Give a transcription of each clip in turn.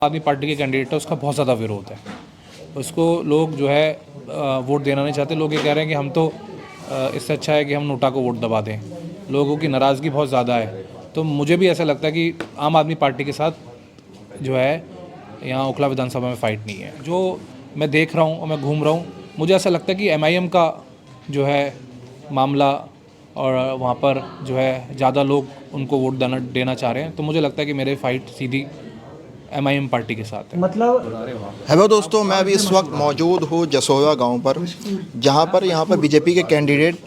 आदमी पार्टी के कैंडिडेट है उसका बहुत ज़्यादा विरोध है। उसको लोग जो है वोट देना नहीं चाहते। लोग ये कह रहे हैं कि हम तो इससे अच्छा है कि हम नोटा को वोट दबा दें। लोगों की नाराज़गी बहुत ज़्यादा है। तो मुझे भी ऐसा लगता है कि आम आदमी पार्टी के साथ जो है यहाँ ओखला विधानसभा में फ़ाइट नहीं है। जो मैं देख रहा हूँ और मैं घूम रहा हूँ, मुझे ऐसा लगता है कि MIM का जो है मामला और वहाँ पर जो है ज़्यादा लोग उनको वोट देना चाह रहे हैं। तो मुझे लगता है कि मेरे फ़ाइट सीधी MIM पार्टी के साथ है। मतलब हेलो दोस्तों, मैं अभी इस वक्त मौजूद हूँ जसोया गांव पर, जहां पर यहाँ पर बीजेपी के कैंडिडेट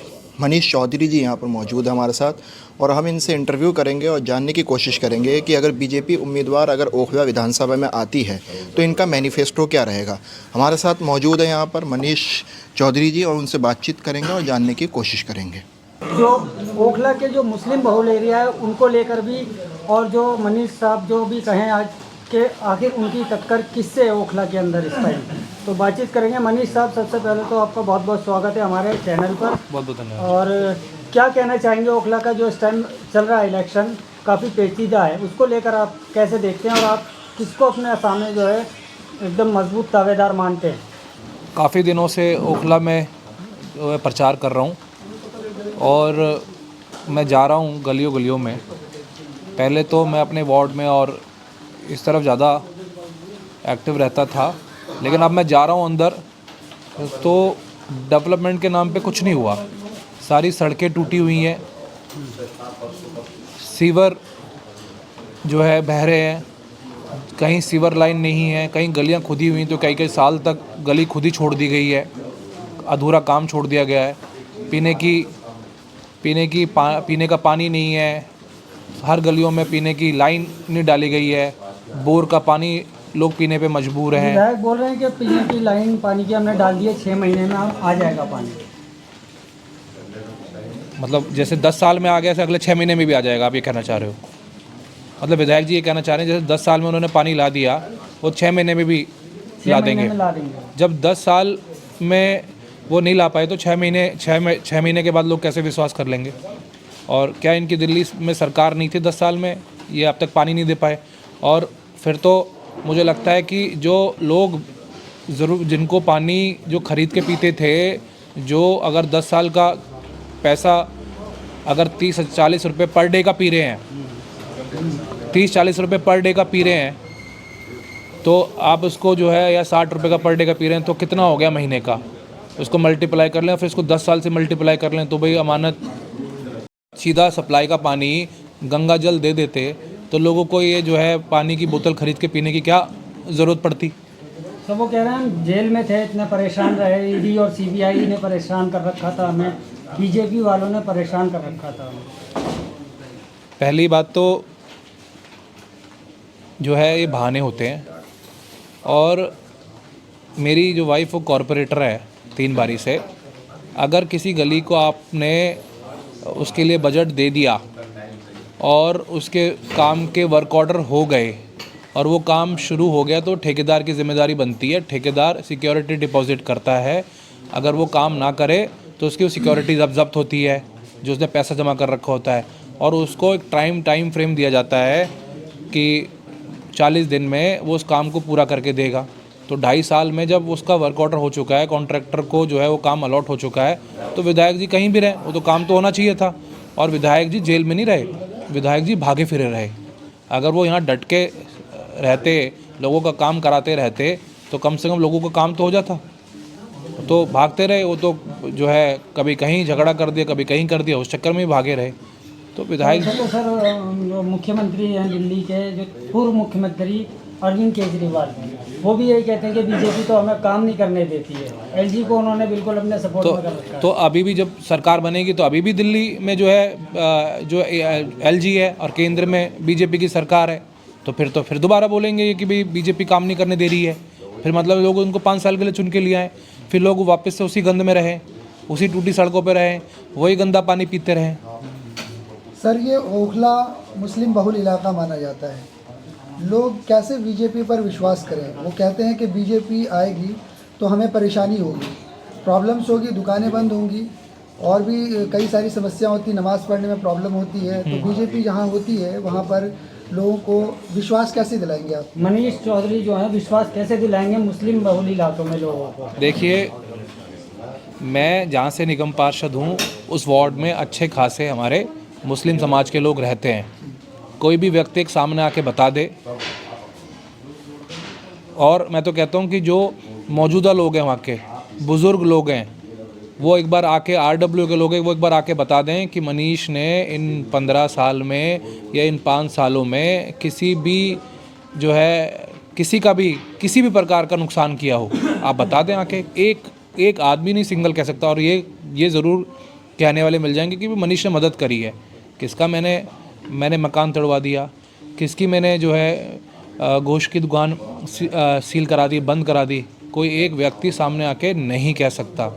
मनीष चौधरी जी यहाँ पर मौजूद है हमारे साथ, और हम इनसे इंटरव्यू करेंगे और जानने की कोशिश करेंगे कि अगर बीजेपी उम्मीदवार अगर ओखला विधानसभा में आती है तो इनका मैनिफेस्टो क्या रहेगा। हमारे साथ मौजूद है यहाँ पर मनीष चौधरी जी, और उनसे बातचीत करेंगे और जानने की कोशिश करेंगे। जो ओखला के जो मुस्लिम बहुल एरिया है उनको लेकर भी, और जो मनीष साहब जो भी कहें आज के आखिर उनकी टक्कर किससे है ओखला के अंदर इस टाइम, तो बातचीत करेंगे। मनीष साहब, सबसे पहले तो आपका बहुत बहुत स्वागत है हमारे चैनल पर। बहुत बहुत धन्यवाद। और क्या कहना चाहेंगे ओखला का जो इस टाइम चल रहा है इलेक्शन काफ़ी पेचीदा है, उसको लेकर आप कैसे देखते हैं और आप किसको अपने सामने जो है एकदम मजबूत दावेदार मानते हैं? काफ़ी दिनों से ओखला में प्रचार कर रहा हूँ और मैं जा रहा हूँ गलियों गलियों में। पहले तो मैं अपने वार्ड में और इस तरफ ज़्यादा एक्टिव रहता था, लेकिन अब मैं जा रहा हूँ अंदर तो डेवलपमेंट के नाम पे कुछ नहीं हुआ। सारी सड़कें टूटी हुई हैं, सीवर जो है बह रहे हैं, कहीं सीवर लाइन नहीं है, कहीं गलियाँ खुदी हुई, तो कई कई साल तक गली खुदी छोड़ दी गई है, अधूरा काम छोड़ दिया गया है। पीने का पानी नहीं है, हर गलियों में पीने की लाइन नहीं डाली गई है, बोर का पानी लोग पीने पे मजबूर हैं। विधायक बोल रहे हैं कि पीने की लाइन पानी की हमने डाल दी है, 6 महीने में आ जाएगा पानी। मतलब जैसे 10 साल में आ गया, ऐसे अगले 6 महीने में भी आ जाएगा, आप ये कहना चाह रहे हो? मतलब विधायक जी ये कहना चाह रहे हैं जैसे 10 साल में उन्होंने पानी ला दिया, वो 6 महीने में भी ला देंगे। जब 10 साल में वो नहीं ला पाए तो 6 महीने के बाद लोग कैसे विश्वास कर लेंगे? और क्या इनकी दिल्ली में सरकार नहीं थी 10 साल में, ये अब तक पानी नहीं दे पाए? और फिर तो मुझे लगता है कि जो लोग ज़रूर जिनको पानी जो ख़रीद के पीते थे, जो अगर 10 साल का पैसा अगर 30-40 रुपये पर डे का पी रहे हैं, 30-40 रुपये पर डे का पी रहे हैं, तो आप उसको जो है या 60 रुपये का पर डे का पी रहे हैं, तो कितना हो गया महीने का? उसको मल्टीप्लाई कर लें, फिर इसको 10 साल से मल्टीप्लाई कर लें, तो भाई अमानत सीधा सप्लाई का पानी गंगा जल दे देते तो लोगों को ये जो है पानी की बोतल खरीद के पीने की क्या ज़रूरत पड़ती? तो वो कह रहे हैं जेल में थे, इतने परेशान रहे, ED और CBI ने परेशान कर रखा था हमें, BJP वालों ने परेशान कर रखा था हमें। पहली बात तो जो है ये बहाने होते हैं, और मेरी जो वाइफ वो कॉरपोरेटर है 3 बारी से। अगर किसी गली को आपने उसके लिए बजट दे दिया और उसके काम के वर्क ऑर्डर हो गए और वो काम शुरू हो गया, तो ठेकेदार की जिम्मेदारी बनती है। ठेकेदार सिक्योरिटी डिपॉजिट करता है, अगर वो काम ना करे तो उसकी सिक्योरिटी जब्त होती है जो उसने पैसा जमा कर रखा होता है, और उसको एक टाइम फ्रेम दिया जाता है कि 40 दिन में वो उस काम को पूरा करके देगा। तो 2.5 साल में जब उसका वर्क ऑर्डर हो चुका है, कॉन्ट्रैक्टर को जो है वो काम अलॉट हो चुका है, तो विधायक जी कहीं भी रहे, वो तो काम तो होना चाहिए था। और विधायक जी जेल में नहीं रहे, विधायक जी भागे फिरे रहे। अगर वो यहाँ डट के रहते, लोगों का काम कराते रहते, तो कम से कम लोगों का काम तो हो जाता। तो भागते रहे, वो तो जो है कभी कहीं झगड़ा कर दिया, कभी कहीं कर दिया, उस चक्कर में ही भागे रहे। तो विधायक तो सर मुख्यमंत्री हैं दिल्ली के, जो पूर्व मुख्यमंत्री अरविंद केजरीवाल, वो भी यही कहते हैं कि बीजेपी तो हमें काम नहीं करने देती है। LG को उन्होंने बिल्कुल अपने सपोर्ट में कर रखा है। तो अभी भी जब सरकार बनेगी तो अभी भी दिल्ली में जो है जो LG है और केंद्र में बीजेपी की सरकार है, तो फिर दोबारा बोलेंगे कि भाई बीजेपी काम नहीं करने दे रही है। फिर मतलब लोग उनको 5 साल के लिए चुन के लिए आए, फिर लोग वापस से उसी गंद में रहें, उसी टूटी सड़कों पर रहें, वही गंदा पानी पीते रहें। सर, ये ओखला मुस्लिम बहुल इलाका माना जाता है, लोग कैसे बीजेपी पर विश्वास करें? वो कहते हैं कि बीजेपी आएगी तो हमें परेशानी होगी, प्रॉब्लम्स होगी, दुकानें बंद होंगी, और भी कई सारी समस्या होती, नमाज़ पढ़ने में प्रॉब्लम होती है। तो बीजेपी जहाँ होती है वहाँ पर लोगों को विश्वास कैसे दिलाएंगे आप? मनीष चौधरी जो हैं विश्वास कैसे दिलाएंगे मुस्लिम बहुल इलाकों में लोगों को? देखिए, मैं जहाँ से निगम पार्षद हूँ उस वार्ड में अच्छे खासे हमारे मुस्लिम समाज के लोग रहते हैं। कोई भी व्यक्ति एक सामने आके बता दे, और मैं तो कहता हूँ कि जो मौजूदा लोग हैं वहाँ के बुज़ुर्ग लोग हैं, वो एक बार आके RW के लोग हैं, वो एक बार आके बता दें कि मनीष ने इन 15 साल में या इन 5 सालों में किसी भी जो है किसी भी प्रकार का नुकसान किया हो। आप बता दें आके, एक आदमी नहीं सिंगल कह सकता, और ये ज़रूर कहने वाले मिल जाएंगे कि मनीष ने मदद करी है। किसका मैंने मकान तोड़वा दिया, किसकी मैंने जो है गोश्त की दुकान सील करा दी, बंद करा दी, कोई एक व्यक्ति सामने आके नहीं कह सकता।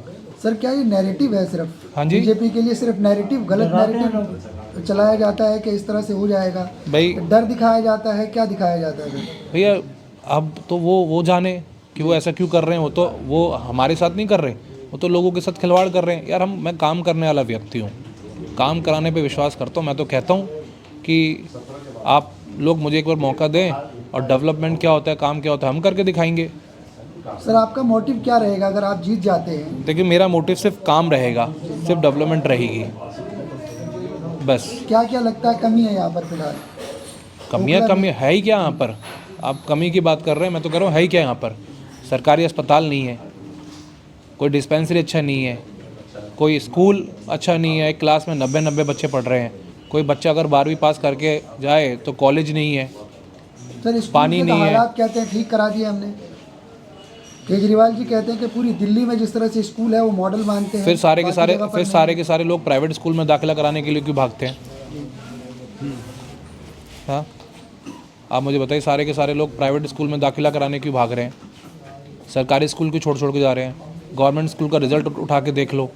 सर क्या ये नैरेटिव है सिर्फ? हाँ जी। बीजेपी के लिए सिर्फ नैरेटिव, गलत नैरेटिव चलाया जाता है कि इस तरह से हो जाएगा? भाई डर दिखाया जाता है, क्या दिखाया जाता है? भैया, अब तो वो जाने कि वो ऐसा क्यों कर रहे हैं। वो हमारे साथ नहीं कर रहे, वो तो लोगों के साथ खिलवाड़ कर रहे हैं। यार, मैं काम करने वाला व्यक्ति हूँ, काम कराने पे विश्वास करता हूँ। मैं तो कहता हूँ कि आप लोग मुझे एक बार मौका दें, और डेवलपमेंट क्या होता है, काम क्या होता है, हम करके दिखाएंगे। सर आपका मोटिव क्या रहेगा अगर आप जीत जाते हैं? देखिए, मेरा मोटिव सिर्फ काम रहेगा, सिर्फ डेवलपमेंट रहेगी, बस। क्या क्या लगता है कमी है यहाँ पर फिलहाल? कमी है ही क्या यहाँ पर? आप कमी की बात कर रहे हैं, मैं तो कह रहा हूँ है ही क्या यहाँ पर? सरकारी अस्पताल नहीं है, कोई डिस्पेंसरी अच्छा नहीं है, कोई स्कूल अच्छा नहीं है, एक क्लास में 90 बच्चे पढ़ रहे हैं। कोई बच्चा अगर 12वीं पास करके जाए तो कॉलेज नहीं है, सर पानी नहीं है। हालात कहते हैं ठीक करा दिए हमने। केजरीवाल जी कहते हैं कि पूरी दिल्ली में जिस तरह से स्कूल है वो मॉडल मानते हैं। फिर सारे के सारे लोग प्राइवेट स्कूल में दाखिला कराने के लिए क्यों भागते हैं? हाँ, आप मुझे बताइए, सारे के सारे लोग प्राइवेट स्कूल में दाखिला कराने क्यों भाग रहे हैं? सरकारी स्कूल क्यों छोड़ के जा रहे हैं? गवर्नमेंट स्कूल का रिजल्ट उठा के देख लो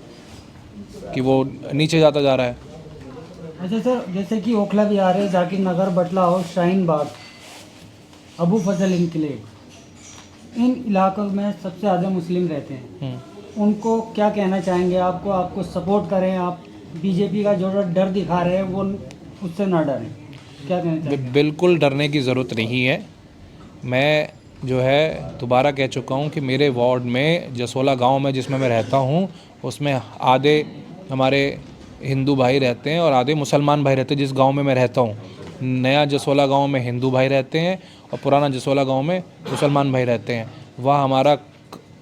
कि वो नीचे जाता जा रहा है। अच्छा सर, जैसे कि ओखला विहार है, जाकिर नगर, बटला हाउस, शाहीन बाग, अबू फजल इनक्लेव, इन इलाकों में सबसे ज़्यादा मुस्लिम रहते हैं। उनको क्या कहना चाहेंगे? आपको सपोर्ट करें, आप बीजेपी का जो डर दिखा रहे हैं वो उससे ना डरें, क्या कहना चाहेंगे? बिल्कुल डरने की ज़रूरत नहीं है। मैं जो है दोबारा कह चुका हूँ कि मेरे वार्ड में जसोला गांव में जिसमें मैं रहता हूँ, उसमें आधे हमारे हिंदू भाई रहते हैं और आधे मुसलमान भाई रहते हैं। जिस गांव में मैं रहता हूँ, नया जसोला गांव में हिंदू भाई रहते हैं और पुराना जसोला गांव में मुसलमान भाई रहते हैं। वहाँ हमारा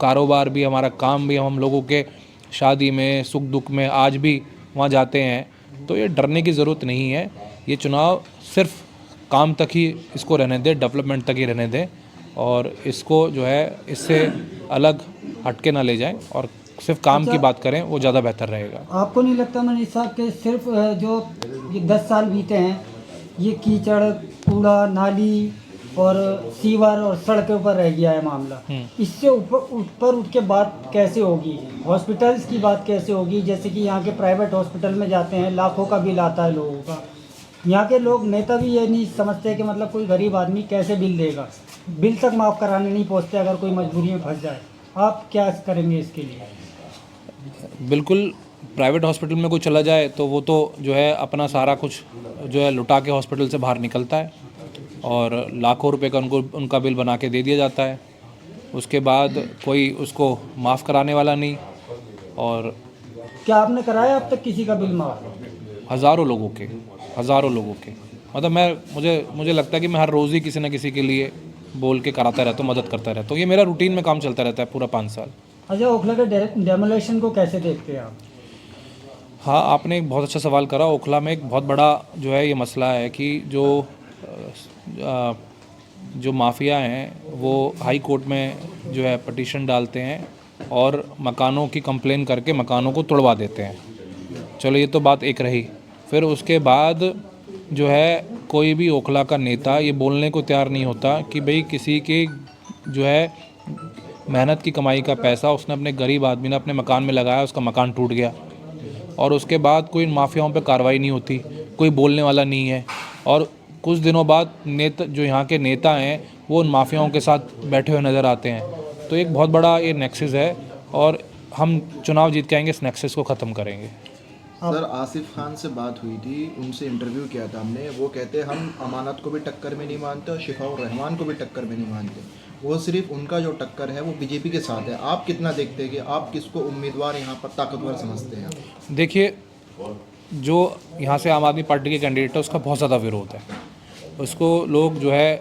कारोबार भी, हमारा काम भी, हम लोगों के शादी में, सुख दुख में आज भी वहाँ जाते हैं। तो ये डरने की ज़रूरत नहीं है। ये चुनाव सिर्फ काम तक ही इसको रहने दें, डेवलपमेंट तक ही रहने दें, और इसको जो है इससे अलग हटके ना ले जाएं और सिर्फ काम की बात करें, वो ज़्यादा बेहतर रहेगा। आपको नहीं लगता मनीष साहब के सिर्फ जो ये 10 साल बीते हैं, ये कीचड़, कूड़ा, नाली और सीवर और सड़कों पर रह गया है मामला? इससे ऊपर उठ के बात कैसे होगी? हॉस्पिटल्स की बात कैसे होगी? जैसे कि यहाँ के प्राइवेट हॉस्पिटल में जाते हैं, लाखों का बिल आता है लोगों का। यहाँ के लोग, नेता भी ये नहीं समझते कि मतलब कोई गरीब आदमी कैसे बिल देगा। बिल तक माफ़ कराने नहीं पहुँचते अगर कोई मजबूरी में फंस जाए। आप क्या करेंगे इसके लिए? बिल्कुल, प्राइवेट हॉस्पिटल में कोई चला जाए तो वो तो जो है अपना सारा कुछ जो है लुटा के हॉस्पिटल से बाहर निकलता है और लाखों रुपए का उनका बिल बना के दे दिया जाता है। उसके बाद कोई उसको माफ़ कराने वाला नहीं। और क्या आपने कराया अब तक किसी का बिल माफ़? हज़ारों लोगों के मतलब मुझे लगता है कि मैं हर रोज़ ही किसी न किसी के लिए बोल के कराता रहता हूँ, मदद करता रहता हूँ। ये मेरा रूटीन में काम चलता रहता है पूरा 5 साल। अच्छा, ओखला के डेमोलेशन को कैसे देखते हैं आप? हाँ, आपने एक बहुत अच्छा सवाल करा। ओखला में एक बहुत बड़ा जो है ये मसला है कि जो माफिया हैं वो हाई कोर्ट में जो है पटिशन डालते हैं और मकानों की कंप्लेन करके मकानों को तोड़वा देते हैं। चलो, ये तो बात एक रही। फिर उसके बाद जो है कोई भी ओखला का नेता ये बोलने को तैयार नहीं होता कि भाई किसी के जो है मेहनत की कमाई का पैसा उसने अपने गरीब आदमी ने अपने मकान में लगाया, उसका मकान टूट गया और उसके बाद कोई माफियाओं पे कार्रवाई नहीं होती, कोई बोलने वाला नहीं है। और कुछ दिनों बाद जो यहाँ के नेता हैं वो उन माफियाओं के साथ बैठे हुए नज़र आते हैं। तो एक बहुत बड़ा ये नेक्सस है और हम चुनाव जीत के आएंगे, इस नेक्सस को ख़त्म करेंगे। सर आसिफ खान से बात हुई थी, उनसे इंटरव्यू किया था हमने। वो कहते हम अमानत को भी टक्कर में नहीं मानते और शिफाउर रहमान को भी टक्कर में नहीं मानते। वो सिर्फ उनका जो टक्कर है वो बीजेपी के साथ है। आप कितना देखते हैं कि आप किसको उम्मीदवार यहाँ पर ताकतवर समझते हैं? देखिए, जो यहाँ से आम आदमी पार्टी के कैंडिडेट है उसका बहुत ज़्यादा विरोध है। उसको लोग जो है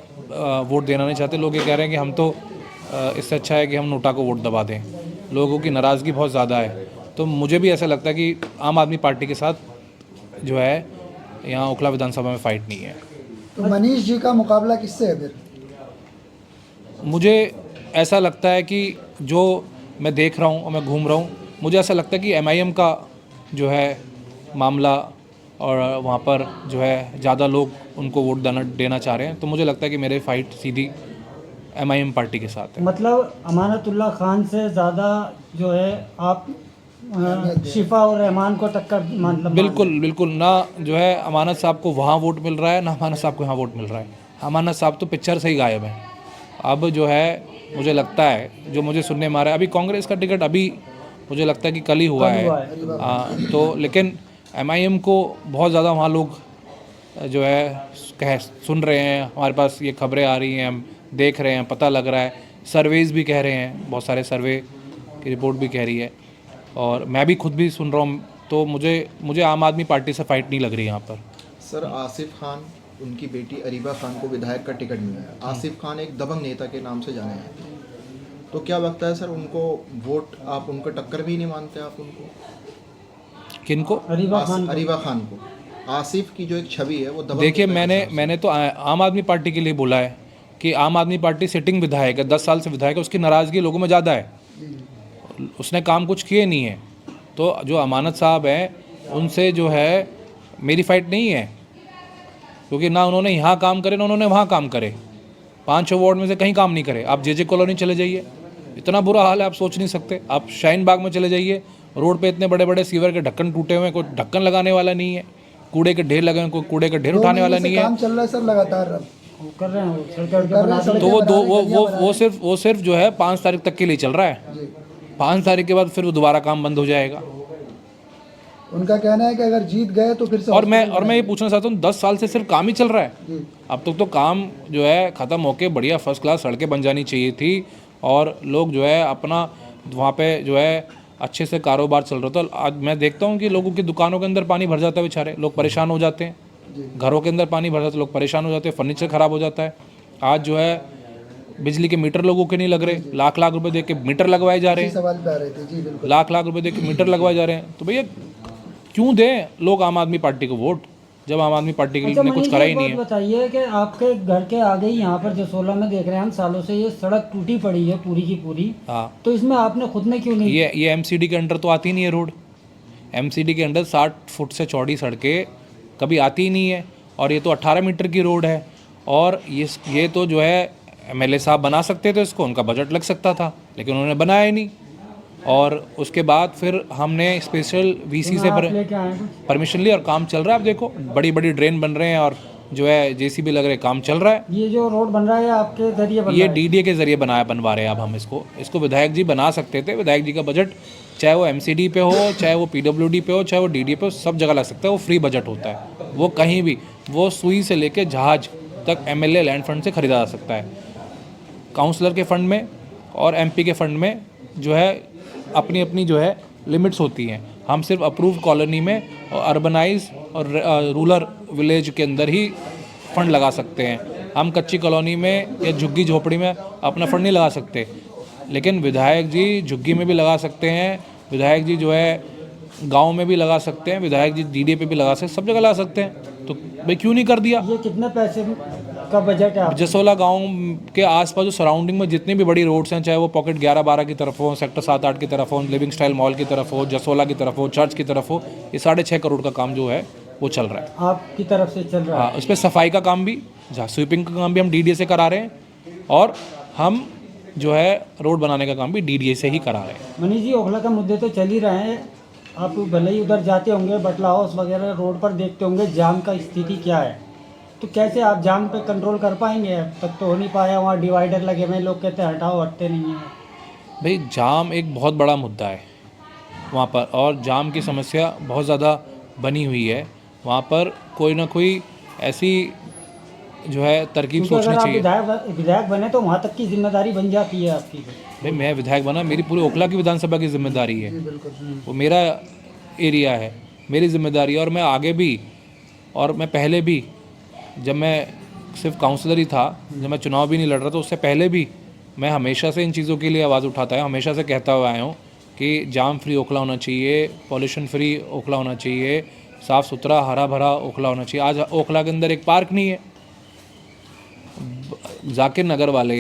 वोट देना नहीं चाहते। लोग ये कह रहे हैं कि हम तो इससे अच्छा है कि हम नोटा को वोट दबा दें। लोगों की नाराज़गी बहुत ज़्यादा है। तो मुझे भी ऐसा लगता है कि आम आदमी पार्टी के साथ जो है यहाँ ओखला विधानसभा में फ़ाइट नहीं है। तो मनीष जी का मुकाबला किससे है फिर? मुझे ऐसा लगता है कि जो मैं देख रहा हूँ और मैं घूम रहा हूँ, मुझे ऐसा लगता है कि एमआईएम का जो है मामला और वहाँ पर जो है ज़्यादा लोग उनको वोट देना चाह रहे हैं। तो मुझे लगता है कि मेरे फाइट सीधी एमआईएम पार्टी के साथ है। मतलब अमानतुल्लाह खान से ज़्यादा जो है आप शिफा और रहमान को टक्कर मतलब बिल्कुल बिल्कुल ना, जो है अमानत साहब को वहाँ वोट मिल रहा है ना अमानत साहब को यहाँ वोट मिल रहा है। अमानत साहब तो पिक्चर से ही गायब है। अब जो है मुझे लगता है, जो मुझे सुनने में आ रहा है, अभी कांग्रेस का टिकट अभी मुझे लगता है कि कल ही हुआ है। तो लेकिन एमआईएम को बहुत ज़्यादा वहाँ लोग जो है सुन रहे हैं। हमारे पास ये खबरें आ रही हैं, हम देख रहे हैं, पता लग रहा है। सर्वेज भी कह रहे हैं, बहुत सारे सर्वे की रिपोर्ट भी कह रही है और मैं भी खुद भी सुन रहा हूँ। तो मुझे आम आदमी पार्टी से फाइट नहीं लग रही यहाँ पर। सर आसिफ खान, उनकी बेटी अरीबा खान को विधायक का टिकट मिला है। आसिफ खान एक दबंग नेता के नाम से जाने जाते हैं। तो क्या लगता है सर, उनको वोट आप उनको टक्कर भी नहीं मानते आप उनको? किनको? अरीबा खान को। आसिफ की जो एक छवि है वो दबंग। देखिए, नेता के हिसाब से। मैंने तो आम आदमी पार्टी के लिए बोला है कि आम आदमी पार्टी सिटिंग विधायक है, 10 साल से विधायक है, उसकी नाराज़गी लोगों में ज़्यादा है। उसने काम कुछ किए नहीं है। तो जो अमानत साहब हैं उनसे जो है मेरी फाइट नहीं है, क्योंकि ना उन्होंने यहाँ काम करे ना उन्होंने वहाँ काम करे। 5-6 वार्ड में से कहीं काम नहीं करे। आप जे कॉलोनी चले जाइए, इतना बुरा हाल है आप सोच नहीं सकते। आप शाहीन बाग में चले जाइए, रोड पे इतने बड़े बड़े सीवर के ढक्कन टूटे हुए हैं, कोई ढक्कन लगाने वाला नहीं है। कूड़े के ढेर लगे हैं, कोई कूड़े का ढेर उठाने वाला नहीं है। काम चल रहा है सर लगातार, अब कर रहे हैं वो सड़कें बना रहे हैं। तो वो सिर्फ जो है 5 तारीख तक के लिए चल रहा है। 5 तारीख के बाद फिर वो दोबारा काम बंद हो जाएगा। उनका कहना है कि अगर जीत गए तो फिर से और मैं ये पूछना चाहता हूँ, 10 साल से सिर्फ काम ही चल रहा है। अब तक तो काम जो है ख़त्म होके बढ़िया फर्स्ट क्लास सड़कें बन जानी चाहिए थी और लोग जो है अपना वहाँ पे जो है अच्छे से कारोबार चल रहा था। आज मैं देखता हूँ कि लोगों की दुकानों के अंदर पानी भर जाता है, बेचारे लोग परेशान हो जाते हैं। घरों के अंदर पानी भर जाता है, लोग परेशान हो जाते हैं, फर्नीचर ख़राब हो जाता है। आज जो है बिजली के मीटर लोगों के नहीं लग रहे, लाख लाख रुपए दे के मीटर लगवाए जा रहे हैं। सवाल पे आ रहे थे जी, बिल्कुल। लाख लाख रुपए दे के मीटर लगवाए जा रहे हैं। तो भैया क्यों दें लोग आम आदमी पार्टी को वोट, जब आम आदमी पार्टी के लिए कुछ करा ही नहीं है। बताइए कि आपके घर के आगे ही यहाँ पर जसोला में देख रहे हैं हम, सालों से ये सड़क टूटी पड़ी है पूरी की पूरी। हाँ, तो इसमें आपने खुद ने क्यों नहीं? ये एमसीडी के अंडर तो आती नहीं है रोड। एमसीडी के अंडर 60 फुट से चौड़ी सड़कें कभी आती ही नहीं है। और ये तो 18 मीटर की रोड है। और ये तो जो है एमएलए साहब बना सकते थे इसको, उनका बजट लग सकता था, लेकिन उन्होंने बनाया ही नहीं। और उसके बाद फिर हमने स्पेशल वीसी से परमिशन ली और काम चल रहा है। आप देखो बड़ी बड़ी ड्रेन बन रहे हैं और जो है जेसीबी लग रहे, काम चल रहा है। ये जो रोड बन रहा है आपके जरिए बन ये रहा है? डीडीए के जरिए बनवा रहे हैं। अब हम इसको विधायक जी बना सकते थे। विधायक जी का बजट चाहे वो एमसीडी पे हो, चाहे वो पीडब्ल्यूडी पे हो, चाहे वो डीडीए पे हो, सब जगह लग सकता है। वो फ्री बजट होता है। वो कहीं भी, वो सुई से लेके जहाज तक एमएलए लैंड फंड से खरीदा जा सकता है। काउंसलर के फंड में और एमपी के फंड में जो है अपनी अपनी जो है लिमिट्स होती हैं। हम सिर्फ अप्रूव्ड कॉलोनी में और अर्बनाइज और रूरल विलेज के अंदर ही फंड लगा सकते हैं। हम कच्ची कॉलोनी में या झुग्गी झोपड़ी में अपना फंड नहीं लगा सकते। लेकिन विधायक जी झुग्गी में भी लगा सकते हैं, विधायक जी जो है गांव में भी लगा सकते हैं, विधायक जी डीडीए पे भी लगा सकते हैं, सब जगह लगा सकते हैं। तो भाई क्यों नहीं कर दिया? ये कितने पैसे का बजट है? जसोला गांव के आसपास जो सराउंडिंग में जितनी भी बड़ी रोड्स हैं, चाहे वो पॉकेट 11-12 की तरफ हो, सेक्टर 7-8 की तरफ हो, लिविंग स्टाइल मॉल की तरफ हो, जसोला की तरफ हो, चर्च की तरफ हो, ये 6.5 करोड़ का काम जो है वो चल रहा है। आपकी तरफ से चल रहा है? हाँ, उस पर सफाई का काम भी, स्वीपिंग का काम भी हम डीडीए से करा रहे हैं और हम जो है रोड बनाने का काम भी डीडीए से ही करा रहे हैं। मनीष जी, ओखला का मुद्दे तो चल ही रहे हैं। आप भले ही उधर जाते होंगे, बटला हाउस वगैरह रोड पर देखते होंगे जाम का स्थिति क्या है। तो कैसे आप जाम पे कंट्रोल कर पाएंगे? अब तक तो हो नहीं पाया। वहाँ डिवाइडर लगे हुए, लोग कहते हैं हटाओ, हटते नहीं हैं। भाई जाम एक बहुत बड़ा मुद्दा है। वहाँ पर, और जाम की समस्या बहुत ज़्यादा बनी हुई है। वहाँ पर कोई ना कोई ऐसी जो है तरकीब क्योंकि सोचनी अगर आप चाहिए। विधायक बने तो वहाँ तक की जिम्मेदारी बन जाती है आपकी। भाई मैं विधायक बना, मेरी पूरे ओखला की विधानसभा की जिम्मेदारी है, वो मेरा एरिया है, मेरी जिम्मेदारी है। और मैं आगे भी, और मैं पहले भी, जब मैं सिर्फ काउंसलर ही था, जब मैं चुनाव भी नहीं लड़ रहा था, उससे पहले भी मैं हमेशा से इन चीज़ों के लिए आवाज़ उठाता है, हमेशा से कहता हुआ आया हूँ कि जाम फ्री ओखला होना चाहिए, पॉल्यूशन फ्री ओखला होना चाहिए, साफ़ सुथरा हरा भरा ओखला होना चाहिए। आज ओखला के अंदर एक पार्क नहीं है। जाकिर नगर वाले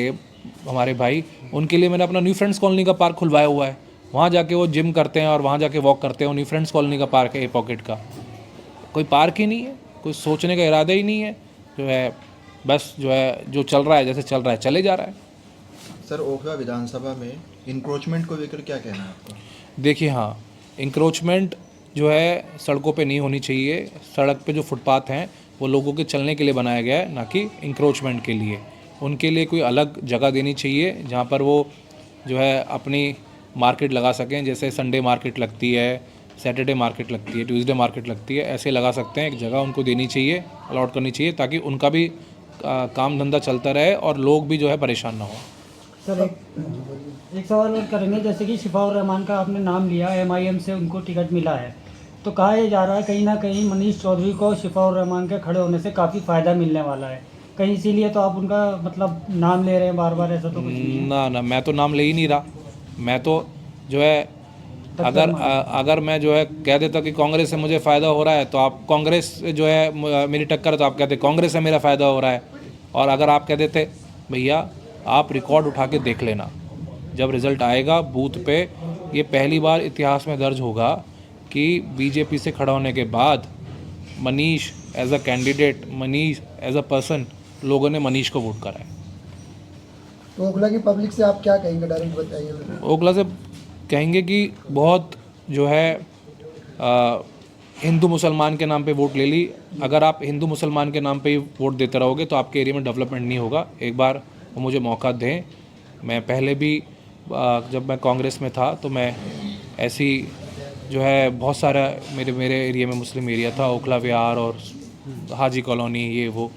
हमारे भाई, उनके लिए मैंने अपना न्यू फ्रेंड्स कॉलोनी का पार्क खुलवाया हुआ है। वहाँ जाके वो जिम करते हैं और वहाँ जाके वॉक करते हैं। वो न्यू फ्रेंड्स कॉलोनी का पार्क है, ए पॉकेट का। कोई पार्क ही नहीं है, कोई सोचने का इरादा ही नहीं है। जो है बस जो है, जो चल रहा है जैसे चल रहा है चले जा रहा है। सर, ओखला विधानसभा में इंक्रोचमेंट को लेकर क्या कहना है आपका? देखिए, हाँ, इंक्रोचमेंट जो है सड़कों पे नहीं होनी चाहिए। सड़क पे जो फुटपाथ हैं वो लोगों के चलने के लिए बनाया गया है, ना कि इंक्रोचमेंट के लिए। उनके लिए कोई अलग जगह देनी चाहिए जहाँ पर वो जो है अपनी मार्केट लगा सकें। जैसे संडे मार्केट लगती है, सैटरडे मार्केट लगती है, ट्यूसडे मार्केट लगती है, ऐसे लगा सकते हैं। एक जगह उनको देनी चाहिए, अलॉट करनी चाहिए, ताकि उनका भी काम धंधा चलता रहे और लोग भी जो है परेशान ना हो। सर एक सवाल और करेंगे, जैसे कि शिफाउर रहमान का आपने नाम लिया, MIM से उनको टिकट मिला है, तो कहा यह जा रहा है कहीं ना कहीं मनीष चौधरी को शिफाउर रहमान के खड़े होने से काफ़ी फ़ायदा मिलने वाला है, कहीं इसीलिए तो आप उनका मतलब नाम ले रहे हैं बार बार, ऐसा तो कुछ नहीं है? ना, मैं तो नाम ले ही नहीं रहा। मैं तो जो है, अगर मैं जो है कह देता कि कांग्रेस से मुझे फ़ायदा हो रहा है, तो आप कांग्रेस जो है मेरी टक्कर है, तो आप कहते कांग्रेस से मेरा फ़ायदा हो रहा है। और अगर आप कह देते भैया आप रिकॉर्ड उठा के देख लेना, जब रिज़ल्ट आएगा बूथ पे, ये पहली बार इतिहास में दर्ज होगा कि बीजेपी से खड़ा होने के बाद Manish as a candidate, Manish as a person, लोगों ने मनीष को वोट करा है। तो ओखला की पब्लिक से आप क्या कहेंगे, डायरेक्ट बताइए। ओखला से कहेंगे कि बहुत जो है हिंदू मुसलमान के नाम पे वोट ले ली। अगर आप हिंदू मुसलमान के नाम पे ही वोट देते रहोगे तो आपके एरिया में डेवलपमेंट नहीं होगा। एक बार वो मुझे मौका दें। मैं पहले भी जब मैं कांग्रेस में था तो मैं ऐसी जो है बहुत सारा मेरे एरिया में मुस्लिम एरिया था, ओखला विहार और हाजी कॉलोनी, ये वो,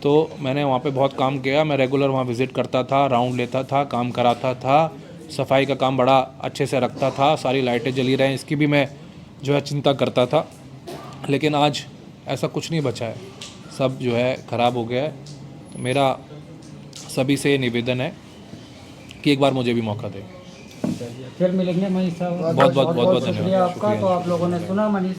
तो मैंने वहाँ पे बहुत काम किया। मैं रेगुलर वहाँ विज़िट करता था, राउंड लेता था, काम कराता था, सफाई का काम बड़ा अच्छे से रखता था, सारी लाइटें जली रहें इसकी भी मैं जो है चिंता करता था। लेकिन आज ऐसा कुछ नहीं बचा है, सब जो है ख़राब हो गया है। तो मेरा सभी से निवेदन है कि एक बार मुझे भी मौका दें। फिर मिलेंगे मनीष साहब। बहुत बहुत शुक्रिया आपका। तो आप लोगों ने सुना मनीष